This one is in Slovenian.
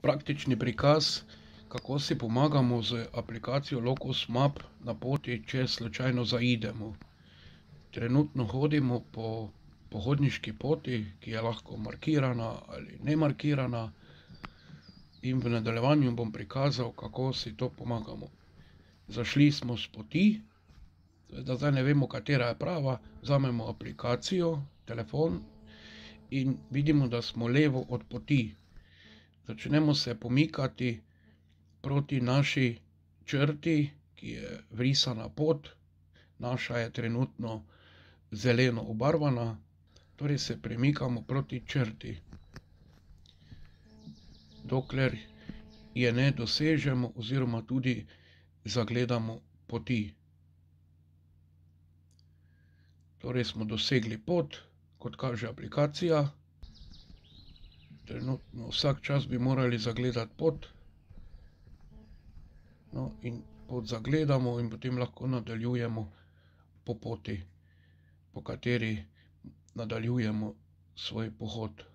praktični prikaz, kako si pomagamo z aplikacijo Locus Map na poti, če slučajno zaidemo. Trenutno hodimo po pohodniški poti, ki je lahko markirana ali nemarkirana, in v nadaljevanju bom prikazal, kako si to pomagamo. Zašli smo s poti, da zdaj ne vemo, katera je prava, vzamemo aplikacijo, telefon in vidimo, da smo levo od poti. Začnemo se pomikati proti naši črti, ki je vrisana pot. Naša je trenutno zeleno obarvana, torej se premikamo proti črti, dokler je ne dosežemo oziroma tudi zagledamo poti. Torej smo dosegli pot, kot kaže aplikacija. Trenutno vsak čas bi morali zagledati pot. No, in pot zagledamo in potem lahko nadaljujemo po poti, po kateri nadaljujemo svoj pohod.